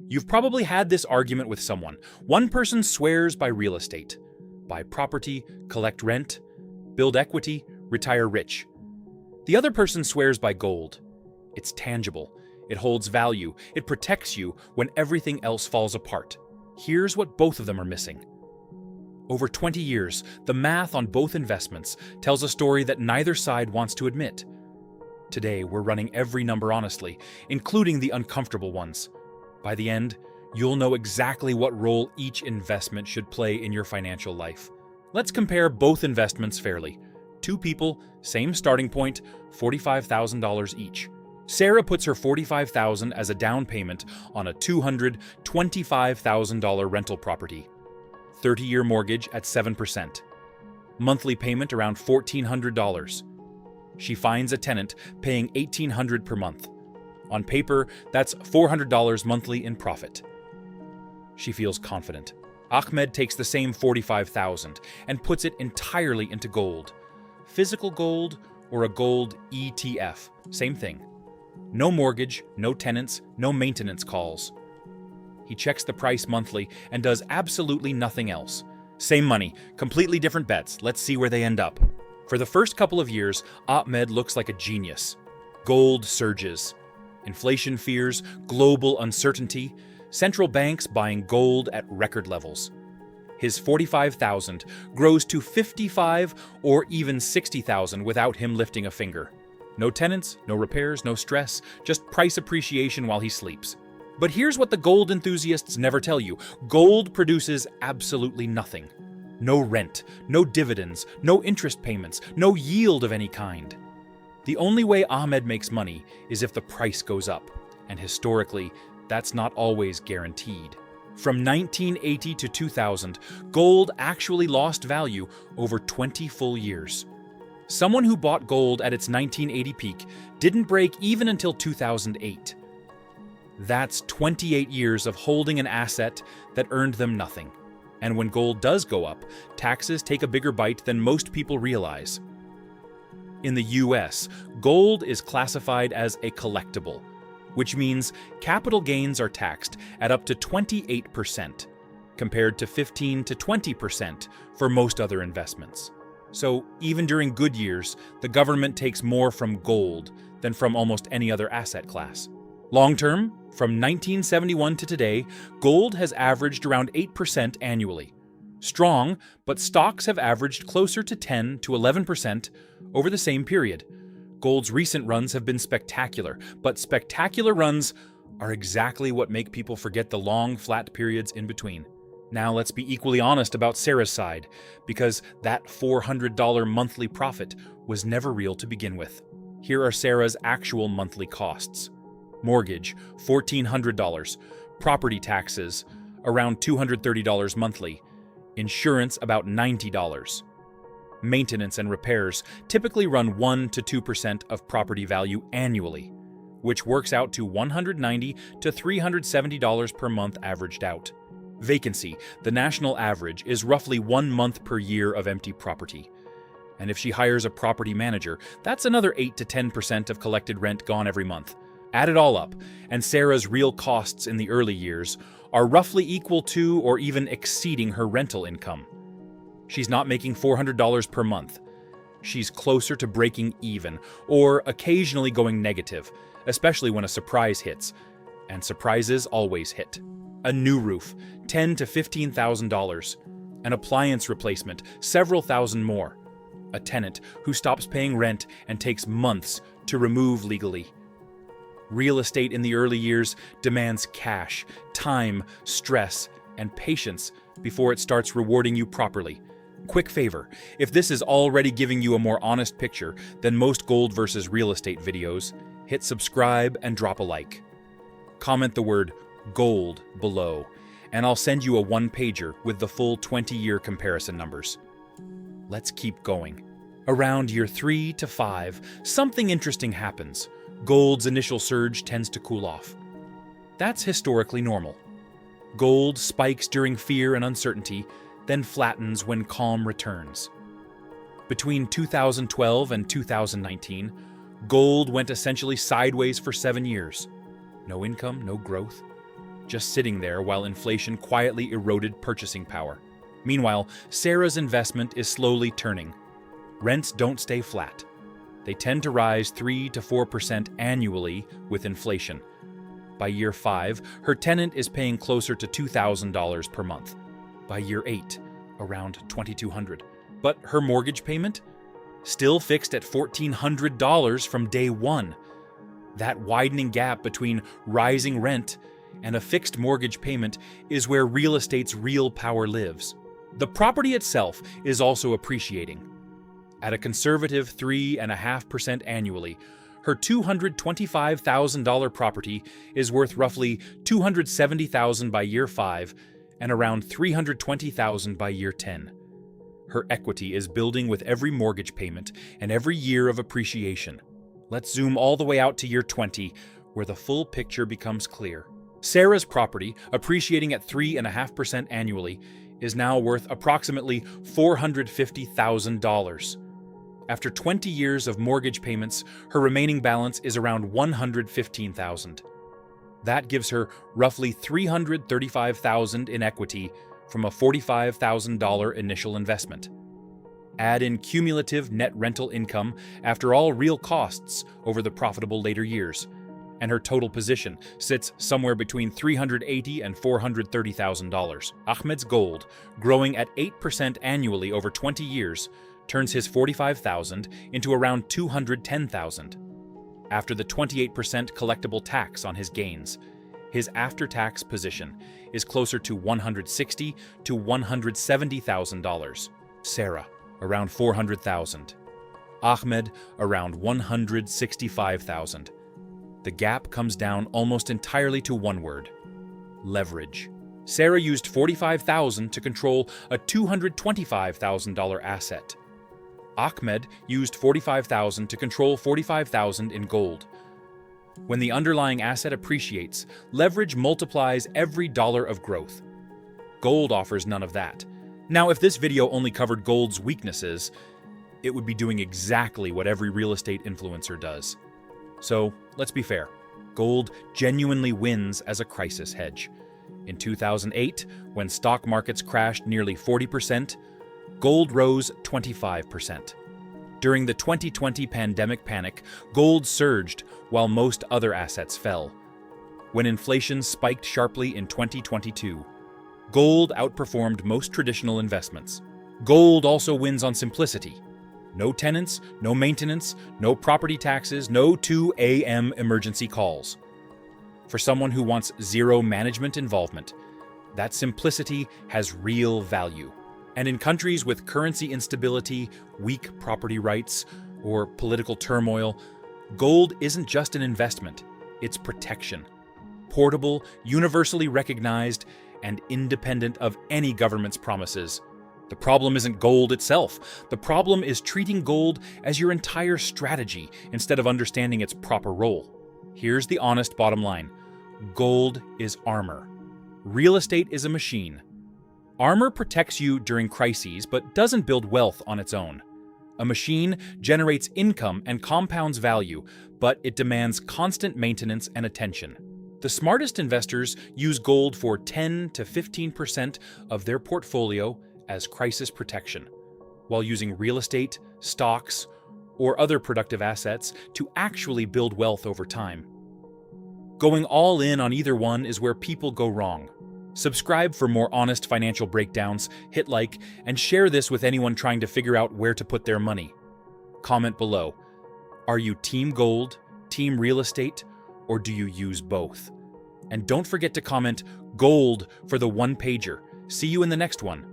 You've probably had this argument with someone. One person swears by real estate. Buy property, collect rent, build equity, retire rich. The other person swears by gold. It's tangible. It holds value. It protects you when everything else falls apart. Here's what both of them are missing. Over 20 years, the math on both investments tells a story that neither side wants to admit. Today, we're running every number honestly, including the uncomfortable ones. By the end, you'll know exactly what role each investment should play in your financial life. Let's compare both investments fairly. Two people, same starting point, $45,000 each. Sarah puts her $45,000 as a down payment on a $225,000 rental property. 30-year mortgage at 7%. Monthly payment around $1,400. She finds a tenant paying $1,800 per month. On paper, that's $400 monthly in profit. She feels confident. Ahmed takes the same $45,000 and puts it entirely into gold. Physical gold or a gold ETF, same thing. No mortgage, no tenants, no maintenance calls. He checks the price monthly and does absolutely nothing else. Same money, completely different bets. Let's see where they end up. For the first couple of years, Ahmed looks like a genius. Gold surges. Inflation fears, global uncertainty, central banks buying gold at record levels. His $45,000 grows to $55,000 or even $60,000 without him lifting a finger. No tenants, no repairs, no stress, just price appreciation while he sleeps. But here's what the gold enthusiasts never tell you. Gold produces absolutely nothing. No rent, no dividends, no interest payments, no yield of any kind. The only way Ahmed makes money is if the price goes up, and historically, that's not always guaranteed. From 1980 to 2000, gold actually lost value over 20 full years. Someone who bought gold at its 1980 peak didn't break even until 2008. That's 28 years of holding an asset that earned them nothing. And when gold does go up, taxes take a bigger bite than most people realize. In the US, gold is classified as a collectible, which means capital gains are taxed at up to 28%, compared to 15 to 20% for most other investments. So even during good years, the government takes more from gold than from almost any other asset class. Long term, from 1971 to today, gold has averaged around 8% annually. Strong, but stocks have averaged closer to 10 to 11% over the same period. Gold's recent runs have been spectacular, but spectacular runs are exactly what make people forget the long, flat periods in between. Now let's be equally honest about Sarah's side, because that $400 monthly profit was never real to begin with. Here are Sarah's actual monthly costs. Mortgage, $1,400. Property taxes, around $230 monthly. Insurance, about $90. Maintenance and repairs typically run 1 to 2% of property value annually, which works out to $190 to $370 per month averaged out. Vacancy, the national average, is roughly 1 month per year of empty property. And if she hires a property manager, that's another 8 to 10% of collected rent gone every month. Add it all up, and Sarah's real costs in the early years are roughly equal to or even exceeding her rental income. She's not making $400 per month. She's closer to breaking even, or occasionally going negative, especially when a surprise hits. And surprises always hit. A new roof, $10,000 to $15,000. An appliance replacement, several thousand more. A tenant who stops paying rent and takes months to remove legally. Real estate in the early years demands cash, time, stress, and patience before it starts rewarding you properly. Quick favor, if this is already giving you a more honest picture than most gold versus real estate videos, hit subscribe and drop a like. Comment the word gold below, and I'll send you a one-pager with the full 20-year comparison numbers. Let's keep going. Around year 3 to 5, something interesting happens. Gold's initial surge tends to cool off. That's historically normal. Gold spikes during fear and uncertainty, then flattens when calm returns. Between 2012 and 2019, gold went essentially sideways for 7 years. No income, no growth. just sitting there while inflation quietly eroded purchasing power. Meanwhile, Sarah's investment is slowly turning. Rents don't stay flat. They tend to rise 3 to 4% annually with inflation. By year 5, her tenant is paying closer to $2,000 per month. By year 8, around $2,200. But her mortgage payment? Still fixed at $1,400 from day one. That widening gap between rising rent and a fixed mortgage payment is where real estate's real power lives. The property itself is also appreciating. At a conservative 3.5% annually, her $225,000 property is worth roughly $270,000 by year 5 and around $320,000 by year 10. Her equity is building with every mortgage payment and every year of appreciation. Let's zoom all the way out to year 20, where the full picture becomes clear. Sarah's property, appreciating at 3.5% annually, is now worth approximately $450,000. After 20 years of mortgage payments, her remaining balance is around $115,000. That gives her roughly $335,000 in equity from a $45,000 initial investment. Add in cumulative net rental income after all real costs over the profitable later years, and her total position sits somewhere between $380,000 and $430,000. Ahmed's gold, growing at 8% annually over 20 years, turns his $45,000 into around $210,000. After the 28% collectible tax on his gains, his after-tax position is closer to $160,000 to $170,000. Sarah, around $400,000. Ahmed, around $165,000. The gap comes down almost entirely to one word: leverage. Sarah used $45,000 to control a $225,000 asset. Ahmed used $45,000 to control $45,000 in gold. When the underlying asset appreciates, leverage multiplies every dollar of growth. Gold offers none of that. Now, if this video only covered gold's weaknesses, it would be doing exactly what every real estate influencer does. So, let's be fair. Gold genuinely wins as a crisis hedge. In 2008, when stock markets crashed nearly 40%, gold rose 25%. During the 2020 pandemic panic, gold surged while most other assets fell. When inflation spiked sharply in 2022, gold outperformed most traditional investments. Gold also wins on simplicity. No tenants, no maintenance, no property taxes, no 2 a.m. emergency calls. For someone who wants zero management involvement, that simplicity has real value. And in countries with currency instability, weak property rights, or political turmoil, gold isn't just an investment, it's protection. Portable, universally recognized, and independent of any government's promises. The problem isn't gold itself. The problem is treating gold as your entire strategy instead of understanding its proper role. Here's the honest bottom line. Gold is armor. Real estate is a machine. Armor protects you during crises, but doesn't build wealth on its own. A machine generates income and compounds value, but it demands constant maintenance and attention. The smartest investors use gold for 10 to 15% of their portfolio as crisis protection, while using real estate, stocks, or other productive assets to actually build wealth over time. Going all in on either one is where people go wrong. Subscribe for more honest financial breakdowns, hit like, and share this with anyone trying to figure out where to put their money. Comment below. Are you team gold, team real estate, or do you use both? And don't forget to comment gold for the one-pager. See you in the next one.